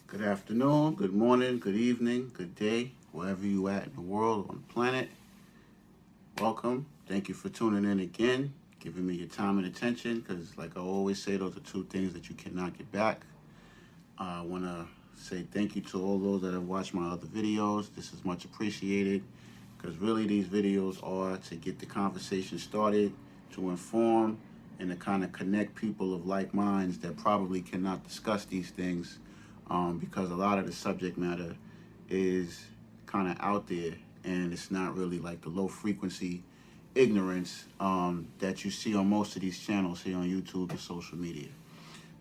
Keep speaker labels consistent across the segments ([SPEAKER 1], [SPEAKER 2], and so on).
[SPEAKER 1] Good afternoon, good morning, good evening, good day, wherever you at in the world, on the planet. Welcome. Thank you for tuning in again, giving me your time and attention, because like I always say, those are two things that you cannot get back. I want to say thank you to all those that have watched my other videos. This is much appreciated, because really these videos are to get the conversation started, to inform, and to kind of connect people of like minds that probably cannot discuss these things, because a lot of the subject matter is kind of out there, and it's not really like the low frequency ignorance that you see on most of these channels here on YouTube and social media.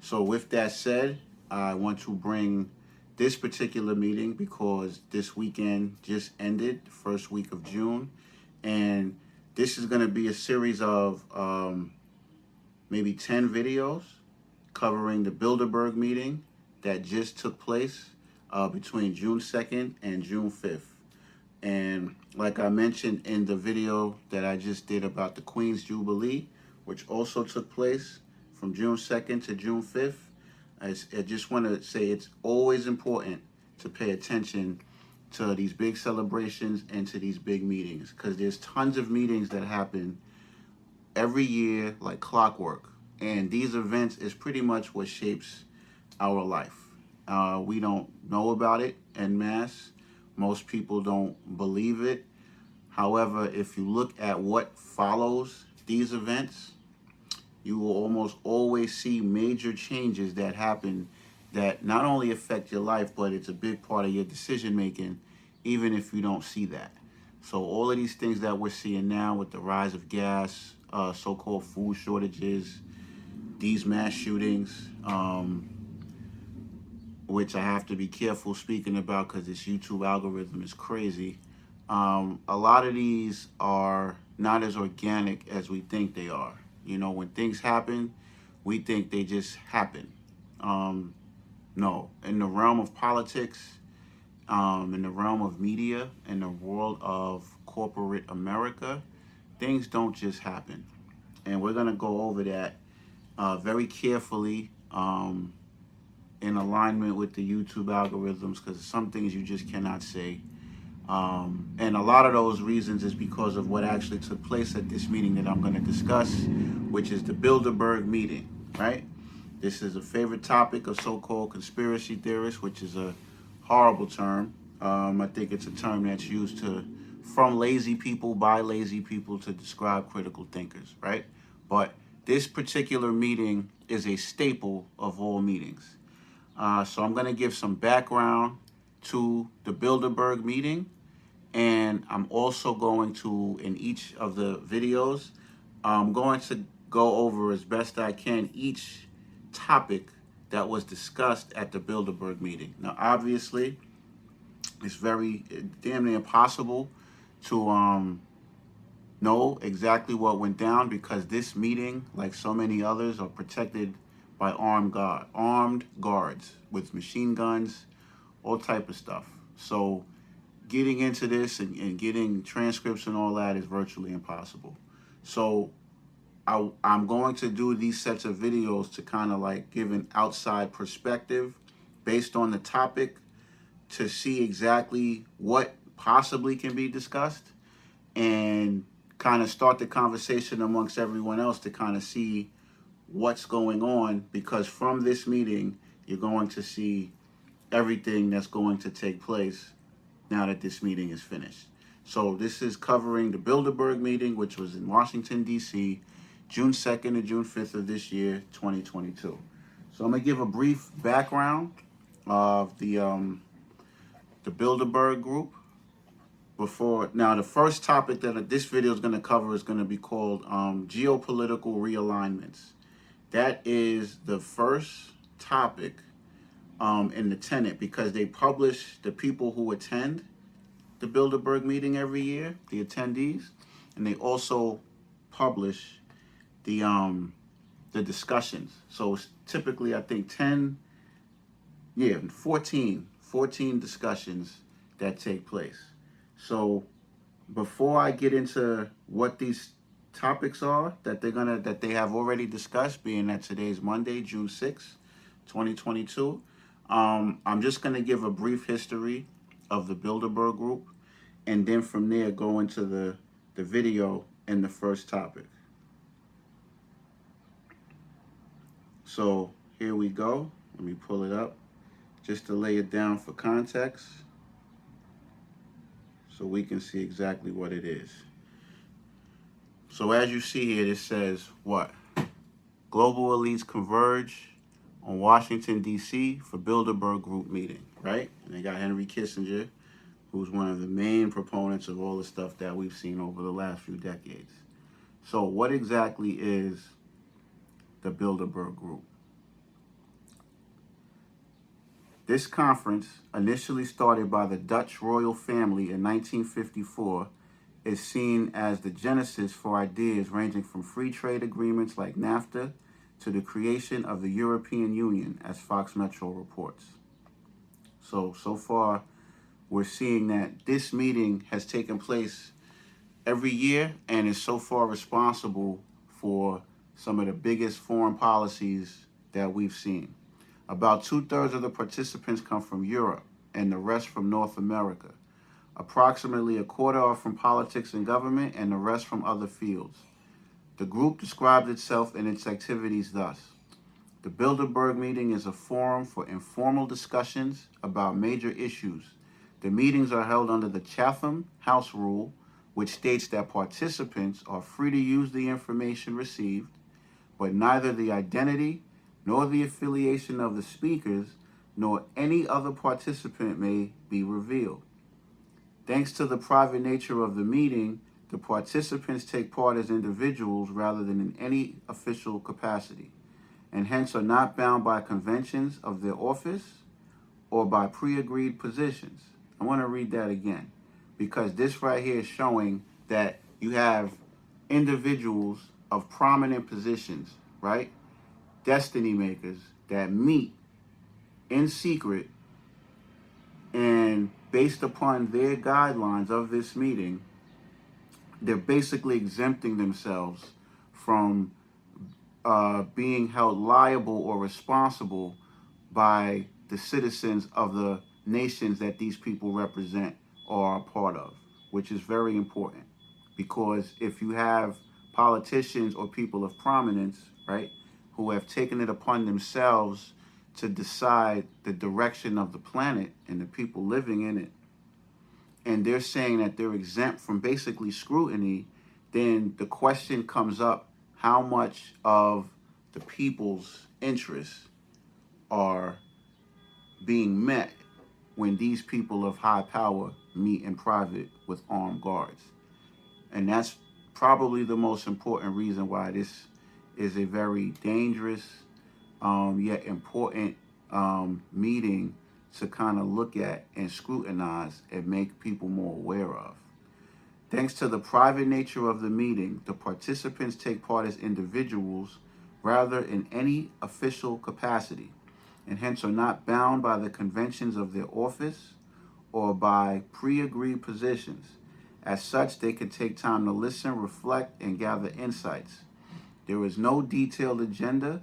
[SPEAKER 1] So with that said, I want to bring this particular meeting because this weekend just ended, the first week of June, and this is going to be a series of maybe 10 videos covering the Bilderberg meeting that just took place between June 2nd and June 5th. And like I mentioned in the video that I just did about the Queen's Jubilee, which also took place from June 2nd to June 5th, I just want to say it's always important to pay attention to these big celebrations and to these big meetings, because there's tons of meetings that happen every year like clockwork. And these events is pretty much what shapes our life. We don't know about it en masse. Most people don't believe it. However, if you look at what follows these events, you will almost always see major changes that happen that not only affect your life, but it's a big part of your decision making, even if you don't see that. So all of these things that we're seeing now with the rise of gas, so-called food shortages, these mass shootings, which I have to be careful speaking about because this YouTube algorithm is crazy. A lot of these are not as organic as we think they are. You know, when things happen, we think they just happen. No, in the realm of politics, in the realm of media, in the world of corporate America, things don't just happen. And we're going to go over that very carefully, in alignment with the YouTube algorithms, because some things you just cannot say. And a lot of those reasons is because of what actually took place at this meeting that I'm going to discuss, which is the Bilderberg Meeting, right? This is a favorite topic of so-called conspiracy theorists, which is a horrible term. I think it's a term that's used from lazy people by lazy people to describe critical thinkers, right? But this particular meeting is a staple of all meetings. So I'm going to give some background to the Bilderberg meeting, and I'm also going to, in each of the videos, I'm going to go over as best I can each topic that was discussed at the Bilderberg meeting. Now, obviously, it's very damn near impossible to know exactly what went down, because this meeting, like so many others, are protected by armed guards with machine guns, all type of stuff. So getting into this and getting transcripts and all that is virtually impossible. So I'm going to do these sets of videos to kind of like give an outside perspective based on the topic, to see exactly what possibly can be discussed, and kind of start the conversation amongst everyone else to kind of see what's going on, because from this meeting, you're going to see everything that's going to take place now that this meeting is finished. So this is covering the Bilderberg meeting, which was in Washington, D.C., June 2nd to June 5th of this year, 2022. So I'm going to give a brief background of the Bilderberg Group. Now, the first topic that this video is going to cover is going to be called Geopolitical Realignments. That is the first topic in the tenet, because they publish the people who attend the Bilderberg meeting every year, the attendees, and they also publish the discussions. So it's typically, I think 14 discussions that take place. So before I get into what these topics are that they have already discussed, being that today's Monday, June 6th, 2022, I'm just going to give a brief history of the Bilderberg Group, and then from there go into the video and the first topic. So here we go. Let me pull it up just to lay it down for context so we can see exactly what it is. So as you see here, it says what? Global elites converge on Washington, D.C. for Bilderberg Group meeting, right? And they got Henry Kissinger, who's one of the main proponents of all the stuff that we've seen over the last few decades. So what exactly is the Bilderberg Group? This conference, initially started by the Dutch royal family in 1954, is seen as the genesis for ideas ranging from free trade agreements like NAFTA to the creation of the European Union, as Fox Metro reports. So far, we're seeing that this meeting has taken place every year and is so far responsible for some of the biggest foreign policies that we've seen. About 2/3 of the participants come from Europe and the rest from North America. Approximately a quarter are from politics and government and the rest from other fields. The group described itself and its activities thus: the Bilderberg Meeting is a forum for informal discussions about major issues. The meetings are held under the Chatham House Rule, which states that participants are free to use the information received, but neither the identity nor the affiliation of the speakers nor any other participant may be revealed. Thanks to the private nature of the meeting, the participants take part as individuals rather than in any official capacity, and hence are not bound by conventions of their office or by pre-agreed positions. I want to read that again, because this right here is showing that you have individuals of prominent positions, right? Destiny makers that meet in secret, and based upon their guidelines of this meeting, they're basically exempting themselves from being held liable or responsible by the citizens of the nations that these people represent or are a part of, which is very important. Because if you have politicians or people of prominence, right, who have taken it upon themselves to decide the direction of the planet and the people living in it, and they're saying that they're exempt from basically scrutiny, then the question comes up, how much of the people's interests are being met when these people of high power meet in private with armed guards? And that's probably the most important reason why this is a very dangerous yet important meeting to kind of look at and scrutinize and make people more aware of. Thanks to the private nature of the meeting, the participants take part as individuals rather in any official capacity, and hence are not bound by the conventions of their office or by pre-agreed positions. As such, they can take time to listen, reflect, and gather insights. There is no detailed agenda,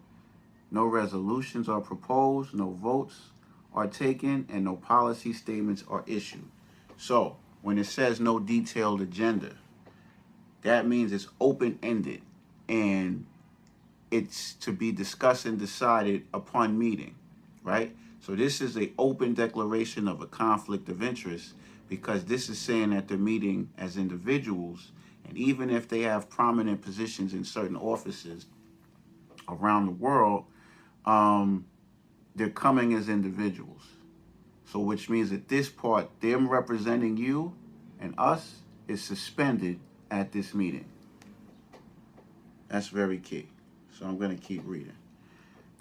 [SPEAKER 1] no resolutions are proposed, no votes are taken, and no policy statements are issued. So, when it says no detailed agenda, that means it's open-ended and it's to be discussed and decided upon meeting, right? So this is an open declaration of a conflict of interest, because this is saying that they're meeting as individuals, and even if they have prominent positions in certain offices around the world, they're coming as individuals. So which means that this part, them representing you and us, is suspended at this meeting. That's very key. So I'm going to keep reading.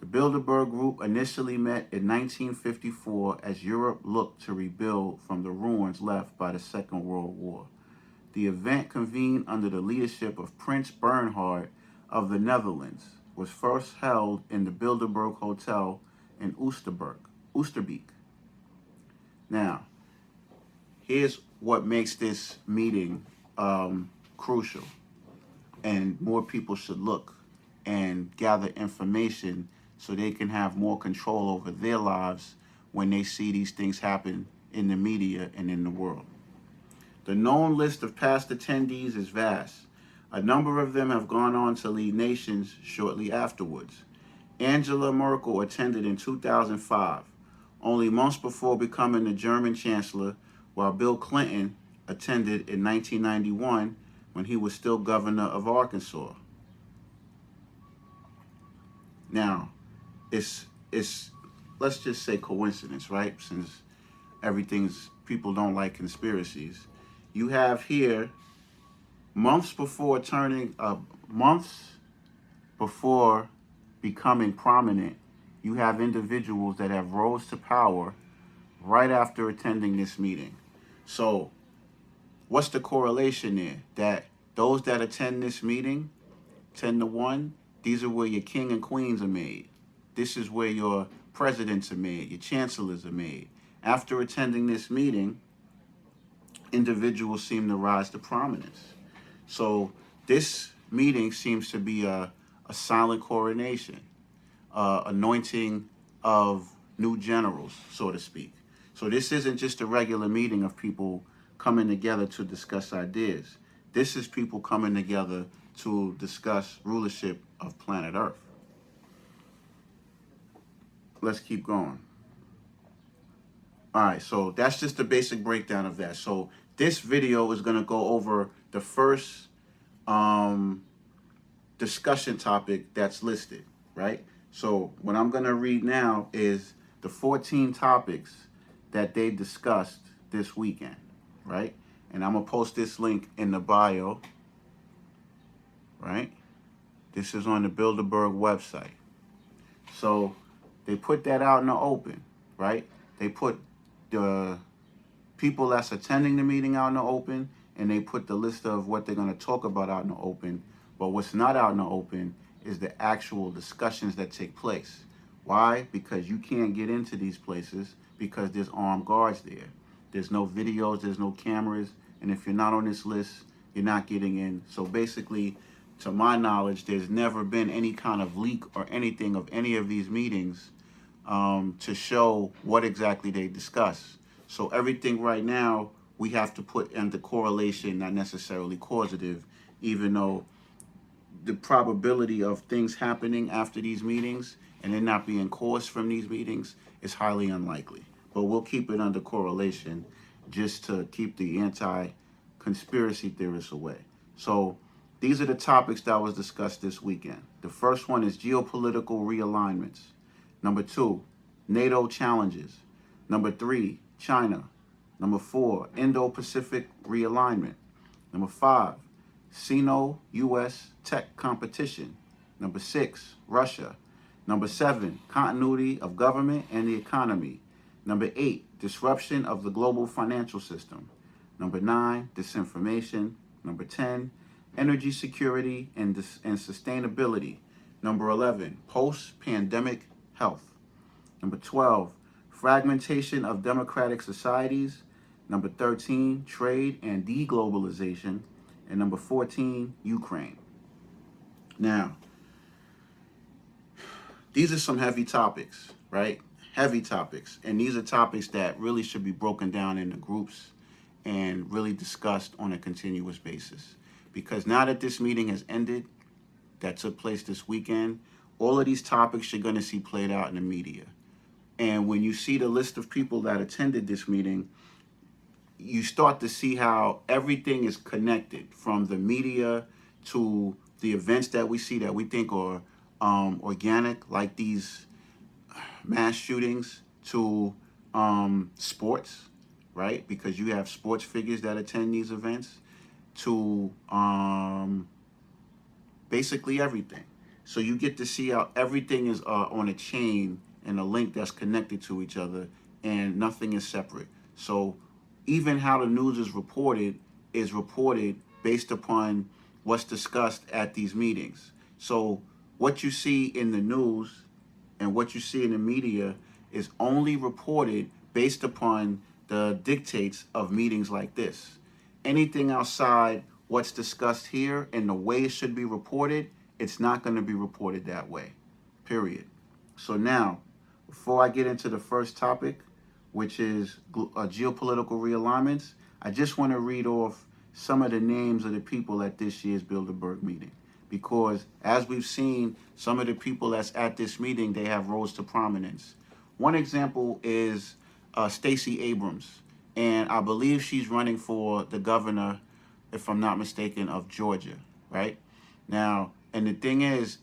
[SPEAKER 1] The Bilderberg Group initially met in 1954 as Europe looked to rebuild from the ruins left by the Second World War. The event, convened under the leadership of Prince Bernhard of the Netherlands, was first held in the Bilderberg Hotel in Oosterbeek. Now, here's what makes this meeting crucial, and more people should look and gather information so they can have more control over their lives when they see these things happen in the media and in the world. The known list of past attendees is vast. A number of them have gone on to lead nations shortly afterwards. Angela Merkel attended in 2005, only months before becoming the German Chancellor, while Bill Clinton attended in 1991 when he was still governor of Arkansas. Now, it's let's just say coincidence, right? Since people don't like conspiracies. You have here months before becoming prominent, you have individuals that have rose to power right after attending this meeting. So what's the correlation there? That those that attend this meeting, 10-1, these are where your king and queens are made. This is where your presidents are made, your chancellors are made. After attending this meeting, individuals seem to rise to prominence. So this meeting seems to be a silent coronation, anointing of new generals, so to speak. So this isn't just a regular meeting of people coming together to discuss ideas. This is people coming together to discuss rulership of planet Earth. Let's keep going. All right, so that's just the basic breakdown of that. So this video is going to go over the first discussion topic that's listed, right? So what I'm going to read now is the 14 topics that they discussed this weekend, right? And I'm going to post this link in the bio, right? This is on the Bilderberg website. So they put that out in the open, right? They put the people that's attending the meeting out in the open, and they put the list of what they're going to talk about out in the open. But what's not out in the open is the actual discussions that take place. Why? Because you can't get into these places because there's armed guards there. There's no videos, there's no cameras, and if you're not on this list, you're not getting in. So basically, to my knowledge, there's never been any kind of leak or anything of any of these meetings to show what exactly they discuss. So everything right now, we have to put into correlation, not necessarily causative, even though the probability of things happening after these meetings and it not being caused from these meetings is highly unlikely. But we'll keep it under correlation just to keep the anti-conspiracy theorists away. So these are the topics that was discussed this weekend. The first one is geopolitical realignments. Number 2, NATO challenges. Number 3, China. Number 4, Indo-Pacific Realignment. Number 5, Sino-US tech competition. Number 6, Russia. Number 7, continuity of government and the economy. Number 8, disruption of the global financial system. Number 9, disinformation. Number 10, energy security and sustainability. Number 11, post-pandemic health. Number 12, fragmentation of democratic societies. Number 13, trade and deglobalization. And number 14, Ukraine. Now, these are some heavy topics, right? Heavy topics. And these are topics that really should be broken down into groups and really discussed on a continuous basis. Because now that this meeting has ended, that took place this weekend, all of these topics you're going to see played out in the media. And when you see the list of people that attended this meeting, you start to see how everything is connected, from the media to the events that we see that we think are organic, like these mass shootings, to sports, right? Because you have sports figures that attend these events, to basically everything. So you get to see how everything is on a chain and a link that's connected to each other, and nothing is separate. So even how the news is reported based upon what's discussed at these meetings. So what you see in the news and what you see in the media is only reported based upon the dictates of meetings like this. Anything outside what's discussed here and the way it should be reported, it's not going to be reported that way, period. So now, Before I get into the first topic, which is geopolitical realignments, I just want to read off some of the names of the people at this year's Bilderberg meeting. Because as we've seen, some of the people that's at this meeting, they have rose to prominence. One example is Stacey Abrams, and I believe she's running for the governor, if I'm not mistaken, of Georgia, right? Now, and the thing is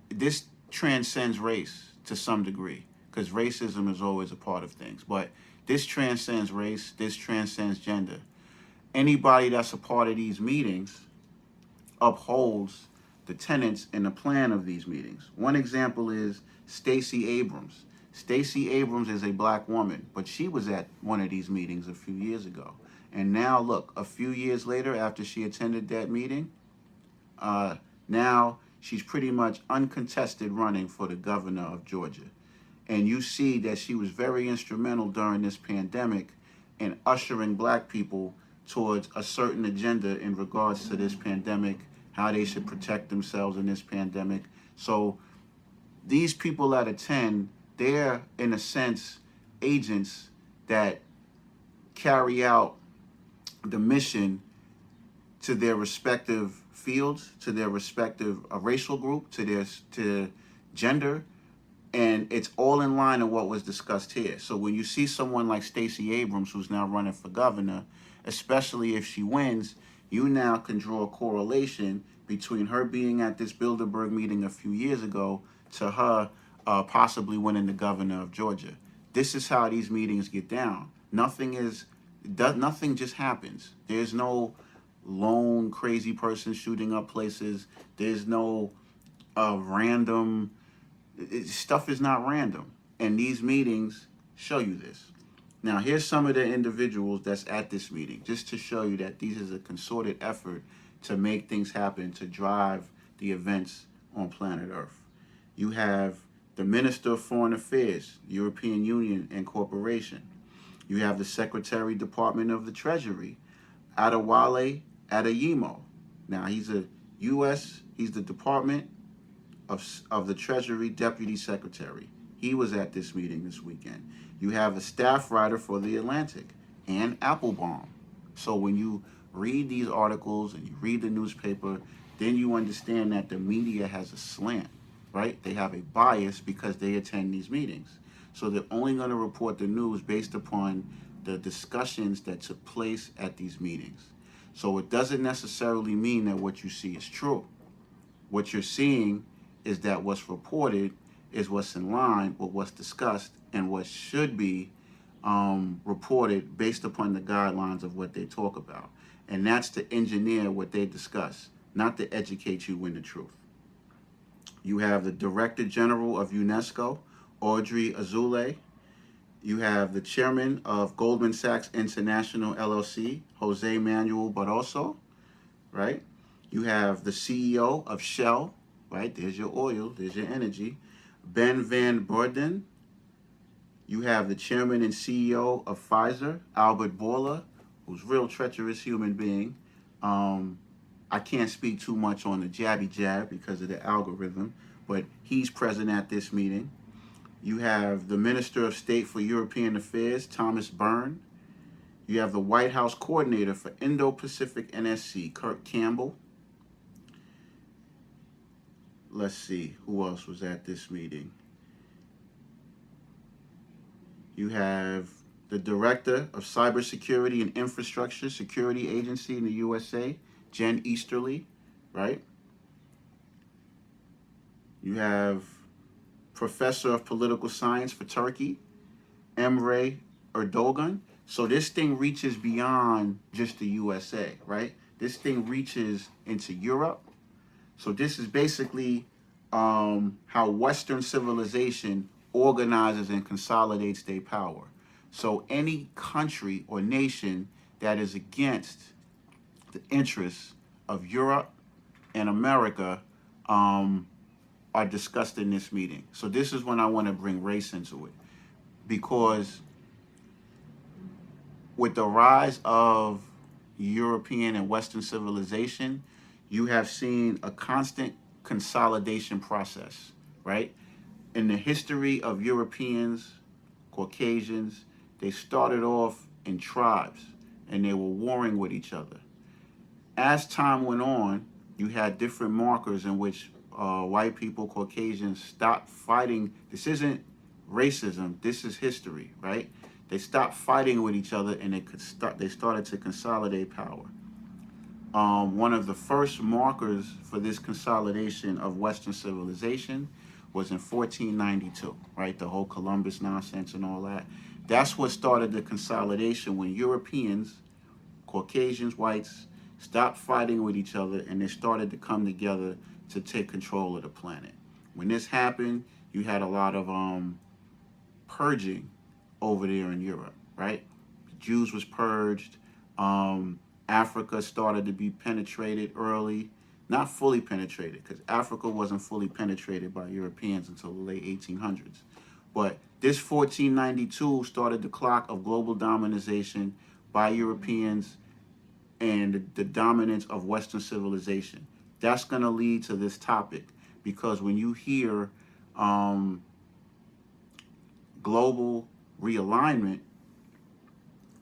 [SPEAKER 1] this transcends race to some degree, because racism is always a part of things. But this transcends race, this transcends gender. Anybody that's a part of these meetings upholds the tenets and the plan of these meetings. One example is Stacey Abrams. Stacey Abrams is a black woman, but she was at one of these meetings a few years ago. And now, look, a few years later, after she attended that meeting, now she's pretty much uncontested running for the governor of Georgia. And you see that she was very instrumental during this pandemic in ushering black people towards a certain agenda in regards to this pandemic, how they should protect themselves in this pandemic. So these people that attend, they're in a sense agents that carry out the mission to their respective fields, to their respective racial group, to gender, and it's all in line with what was discussed here. So when you see someone like Stacey Abrams, who's now running for governor, especially if she wins, you now can draw a correlation between her being at this Bilderberg meeting a few years ago to her possibly winning the governor of Georgia. This is how these meetings get down. Nothing just happens. There's no lone crazy person shooting up places. There's no random stuff is not random, and these meetings show you this. Now, here's some of the individuals that's at this meeting, just to show you that this is a concerted effort to make things happen, to drive the events on planet Earth. You have the Minister of Foreign Affairs, European Union and Corporation. You have the Secretary Department of the Treasury, Adewale Adeyemo. Now, he's the Department of the Treasury Deputy Secretary. He was at this meeting this weekend. You have a staff writer for The Atlantic, Ann Applebaum. So when you read these articles and you read the newspaper, then you understand that the media has a slant, right? They have a bias because they attend these meetings. So they're only going to report the news based upon the discussions that took place at these meetings. So it doesn't necessarily mean that what you see is true. What you're seeing is that what's reported is what's in line with what's discussed and what should be reported based upon the guidelines of what they talk about. And that's to engineer what they discuss, not to educate you in the truth. You have the Director General of UNESCO, Audrey Azoulay. You have the Chairman of Goldman Sachs International LLC, Jose Manuel Barroso, right? You have the CEO of Shell, right? There's your oil, there's your energy. Ben Van Beurden. You have the Chairman and CEO of Pfizer, Albert Bourla, who's a real treacherous human being. I can't speak too much on the jabby jab because of the algorithm, but he's present at this meeting. You have the Minister of State for European Affairs, Thomas Byrne. You have the White House Coordinator for Indo-Pacific NSC, Kirk Campbell. Let's see, who else was at this meeting? You have the Director of Cybersecurity and Infrastructure Security Agency in the USA, Jen Easterly, right? You have Professor of Political Science for Turkey, Emre Erdogan. So this thing reaches beyond just the USA, right? This thing reaches into Europe. So this is basically how Western civilization organizes and consolidates their power. So any country or nation that is against the interests of Europe and America are discussed in this meeting. So this is when I want to bring race into it, because with the rise of European and Western civilization, you have seen a constant consolidation process, right? In the history of Europeans, Caucasians, they started off in tribes and they were warring with each other. As time went on, you had different markers in which white people, Caucasians, stopped fighting. This isn't racism. This is history, right? They stopped fighting with each other and they started to consolidate power. One of the first markers for this consolidation of Western civilization was in 1492, right? The whole Columbus nonsense and all that. That's what started the consolidation when Europeans, Caucasians, whites, stopped fighting with each other and they started to come together to take control of the planet. When this happened, you had a lot of purging over there in Europe, right? The Jews was purged. Africa started to be penetrated early, not fully penetrated, because Africa wasn't fully penetrated by Europeans until the late 1800s. But this 1492 started the clock of global domination by Europeans and the dominance of Western civilization. That's going to lead to this topic, because when you hear global realignment,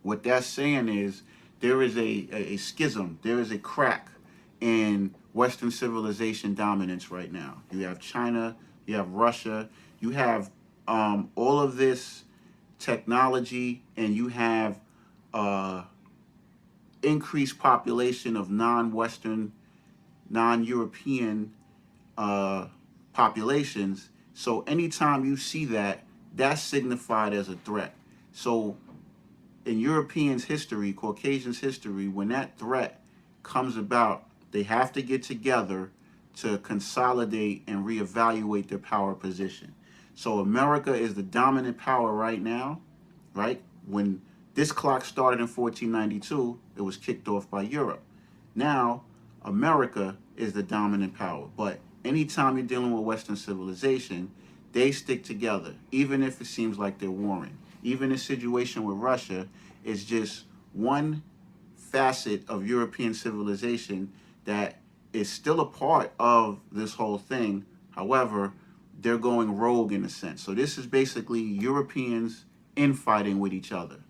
[SPEAKER 1] what that's saying is there is a schism, there is a crack in Western civilization dominance right now. You have China, you have Russia, you have all of this technology, and you have increased population of non-Western, non-European populations. So anytime you see that, that's signified as a threat. So in Europeans' history, Caucasians' history, when that threat comes about, they have to get together to consolidate and reevaluate their power position. So America is the dominant power right now, right? When this clock started in 1492, it was kicked off by Europe. Now, America is the dominant power. But anytime you're dealing with Western civilization, they stick together, even if it seems like they're warring. Even the situation with Russia is just one facet of European civilization that is still a part of this whole thing. However, they're going rogue in a sense. So this is basically Europeans infighting with each other,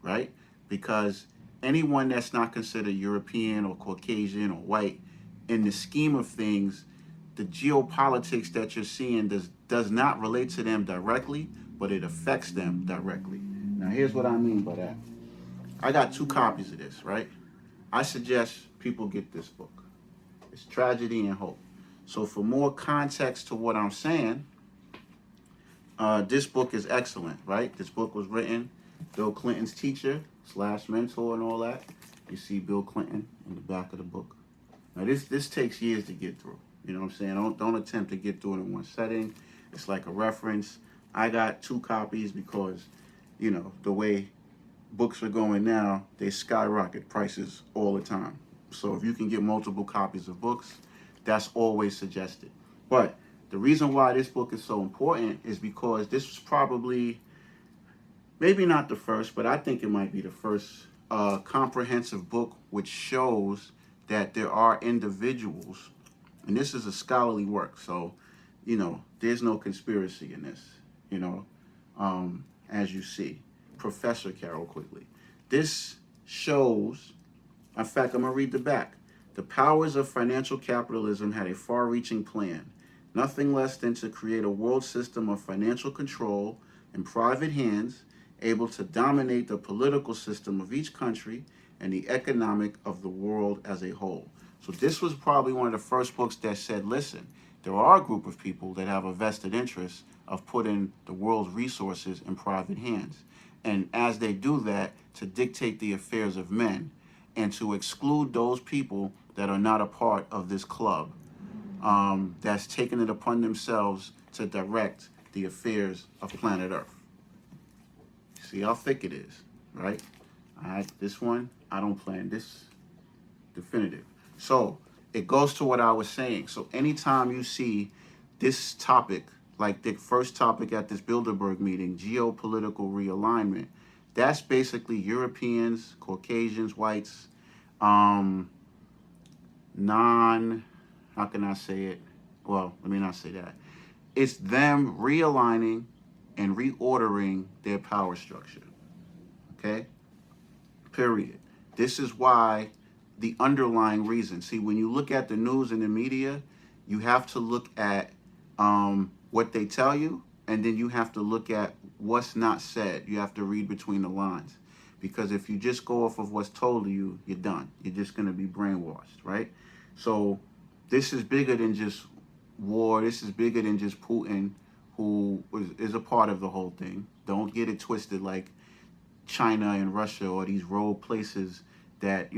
[SPEAKER 1] right? Because anyone that's not considered European or Caucasian or white, in the scheme of things, the geopolitics that you're seeing does not relate to them directly, but it affects them directly. Now, here's what I mean by that. I got 2 copies of this, right? I suggest people get this book. It's Tragedy and Hope. So for more context to what I'm saying, this book is excellent, right? This book was written, Bill Clinton's teacher / mentor and all that. You see Bill Clinton in the back of the book. Now this takes years to get through. You know what I'm saying? Don't attempt to get through it in one setting. It's like a reference. I got 2 copies because, you know, the way books are going now, they skyrocket prices all the time. So if you can get multiple copies of books, that's always suggested. But the reason why this book is so important is because this was probably, maybe not the first, but I think it might be the first comprehensive book which shows that there are individuals, and this is a scholarly work, so, you know, there's no conspiracy in this, you know, as you see. Professor Carol Quigley. This shows, in fact, I'm going to read the back. The powers of financial capitalism had a far-reaching plan, nothing less than to create a world system of financial control in private hands, able to dominate the political system of each country and the economic of the world as a whole. So this was probably one of the first books that said, listen, there are a group of people that have a vested interest of putting the world's resources in private hands. And as they do that, to dictate the affairs of men and to exclude those people that are not a part of this club, that's taken it upon themselves to direct the affairs of planet Earth. See how thick it is, right? All right, this one, I don't plan this definitive. So it goes to what I was saying. So anytime you see this topic, like the first topic at this Bilderberg meeting, geopolitical realignment, that's basically Europeans, Caucasians, whites, how can I say it? Well, let me not say that. It's them realigning and reordering their power structure. Okay? Period. This is why the underlying reason. See, when you look at the news and the media, you have to look at what they tell you, and then you have to look at what's not said. You have to read between the lines. Because if you just go off of what's told to you, you're done. You're just going to be brainwashed, right? So this is bigger than just war. This is bigger than just Putin, who is a part of the whole thing. Don't get it twisted like China and Russia or these rogue places that,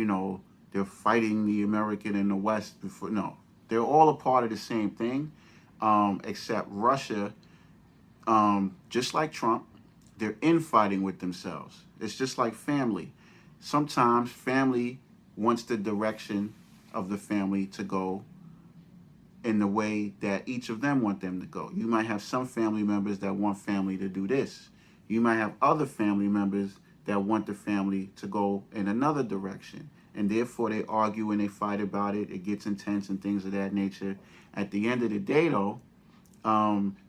[SPEAKER 1] they're fighting the American and the West before. No, they're all a part of the same thing, except Russia, just like Trump, they're infighting with themselves. It's just like family. Sometimes family wants the direction of the family to go in the way that each of them want them to go. You might have some family members that want family to do this. You might have other family members that want the family to go in another direction. And therefore they argue and they fight about it. It gets intense and things of that nature. At the end of the day, though,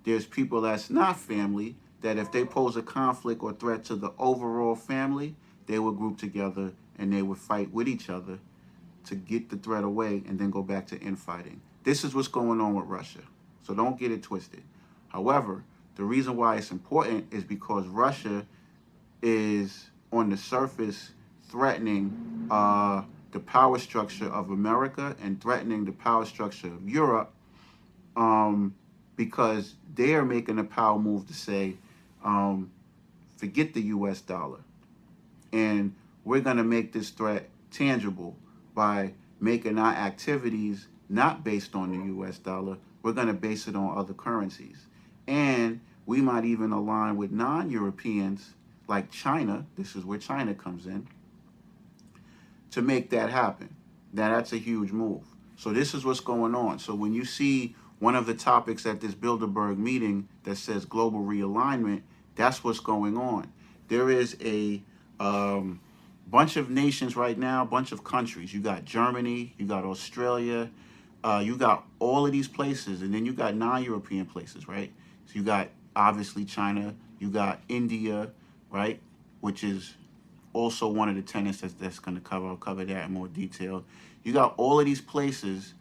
[SPEAKER 1] there's people that's not family that if they pose a conflict or threat to the overall family, they would group together and they would fight with each other to get the threat away and then go back to infighting. This is what's going on with Russia. So don't get it twisted. However, the reason why it's important is because Russia is on the surface threatening the power structure of America and threatening the power structure of Europe, because they are making a power move to say, forget the US dollar. And we're going to make this threat tangible by making our activities not based on the US dollar. We're going to base it on other currencies. And we might even align with non-Europeans like China. This is where China comes in to make that happen. Now, that's a huge move. So this is what's going on. So when you see one of the topics at this Bilderberg meeting that says global realignment, that's what's going on. There is a bunch of nations right now, a bunch of countries. You got Germany, you got Australia, you got all of these places, and then you got non-European places, right? So you got obviously China, you got India, right, which is also one of the tenets that's going to cover. I'll cover that in more detail. You got all of these places.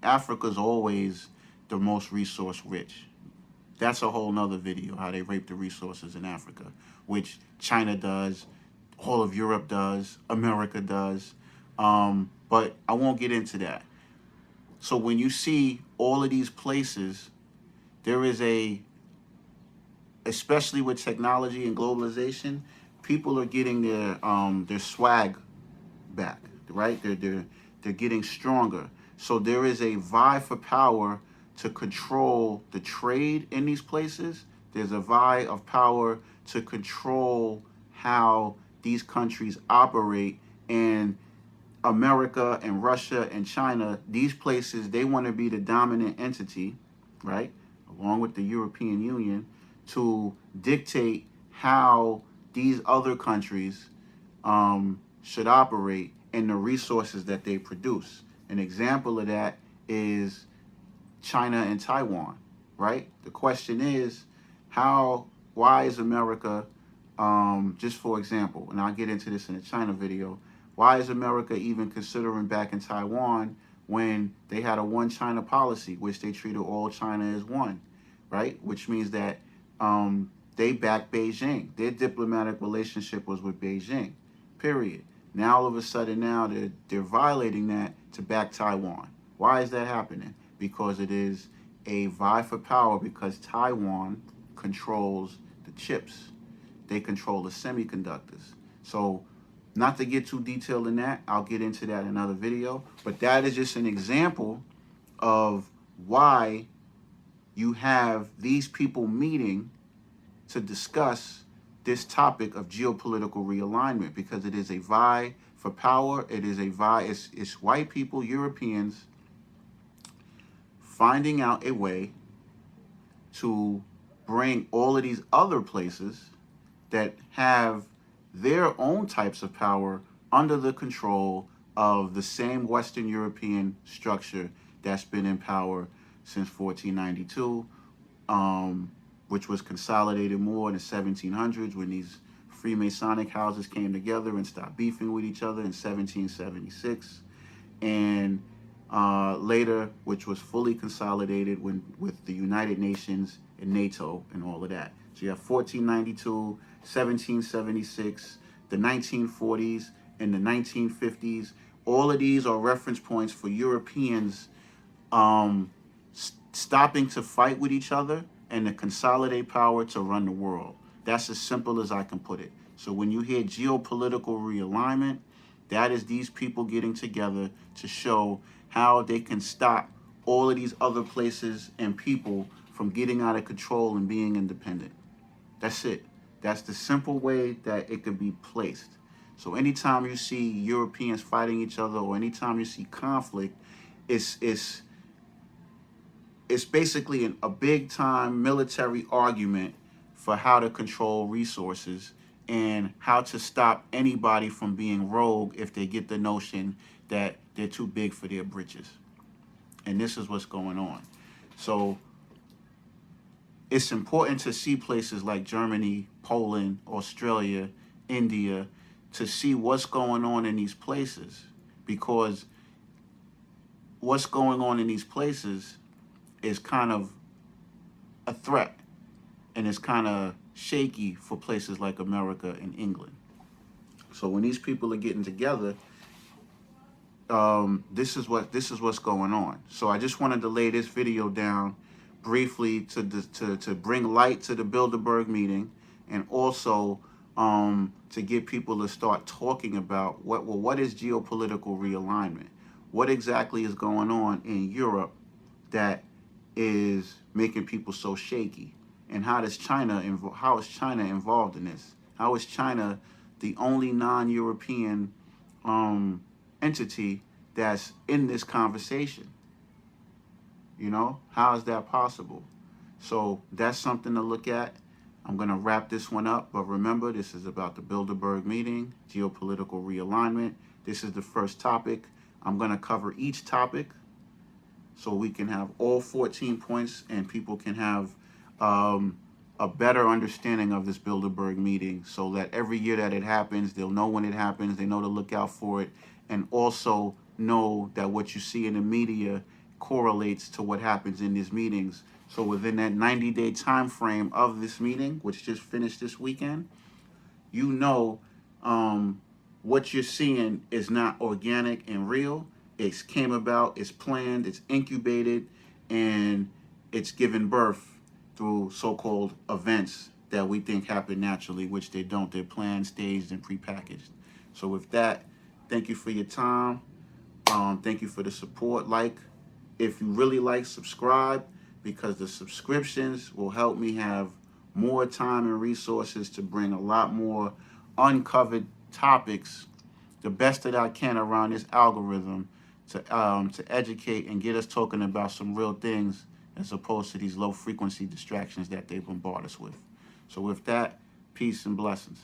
[SPEAKER 1] Africa's always the most resource rich. That's a whole nother video, how they rape the resources in Africa, which China does, all of Europe does, America does. But I won't get into that. So when you see all of these places, there is especially with technology and globalization, people are getting their swag back, right? They're getting stronger. So there is a vie for power to control the trade in these places. There's a vie of power to control how these countries operate. And America and Russia and China, these places, they want to be the dominant entity, right? Along with the European Union, to dictate how these other countries should operate and the resources that they produce. An example of that is China and Taiwan, right? The question is, why is America, just for example, and I'll get into this in the China video, why is America even considering backing Taiwan when they had a one China policy, which they treated all China as one, right? Which means that they backed Beijing. Their diplomatic relationship was with Beijing, period. Now, all of a sudden, now they're violating that to back Taiwan. Why is that happening? Because it is a vie for power, because Taiwan controls the chips. They control the semiconductors. So, not to get too detailed in that, I'll get into that in another video. But that is just an example of why you have these people meeting to discuss this topic of geopolitical realignment, because it is a vie for power. It is a vie, it's white people, Europeans, finding out a way to bring all of these other places that have their own types of power under the control of the same Western European structure that's been in power since 1492, which was consolidated more in the 1700s when these Freemasonic houses came together and stopped beefing with each other in 1776. And later, which was fully consolidated with the United Nations and NATO and all of that. So you have 1492, 1776, the 1940s, and the 1950s. All of these are reference points for Europeans stopping to fight with each other and to consolidate power to run the world. That's as simple as I can put it. So when you hear geopolitical realignment, that is these people getting together to show how they can stop all of these other places and people from getting out of control and being independent. That's it. That's the simple way that it could be placed. So anytime you see Europeans fighting each other or anytime you see conflict, it's basically a big time military argument for how to control resources and how to stop anybody from being rogue if they get the notion that they're too big for their britches. And this is what's going on. So it's important to see places like Germany, Poland, Australia, India, to see what's going on in these places, because what's going on in these places is kind of a threat, and it's kind of shaky for places like America and England. So when these people are getting together, this is what's going on. So I just wanted to lay this video down briefly to bring light to the Bilderberg meeting, and also to get people to start talking about what is geopolitical realignment? What exactly is going on in Europe that is making people so shaky? And how is China involved in this? How is China the only non-European entity that's in this conversation? You know, how is that possible? So that's something to look at. I'm going to wrap this one up, but remember, this is about the Bilderberg meeting, geopolitical realignment. This is the first topic. I'm going to cover each topic so we can have all 14 points and people can have a better understanding of this Bilderberg meeting, so that every year that it happens, they'll know when it happens, they know to look out for it, and also know that what you see in the media correlates to what happens in these meetings. So within that 90-day time frame of this meeting, which just finished this weekend, you know what you're seeing is not organic and real. It came about, it's planned, it's incubated, and it's given birth through so-called events that we think happen naturally, which they don't. They're planned, staged, and prepackaged. So with that, thank you for your time. Thank you for the support. If you really like, subscribe, because the subscriptions will help me have more time and resources to bring a lot more uncovered topics, the best that I can around this algorithm, to educate and get us talking about some real things, as opposed to these low frequency distractions that they bombard us with. So with that, peace and blessings.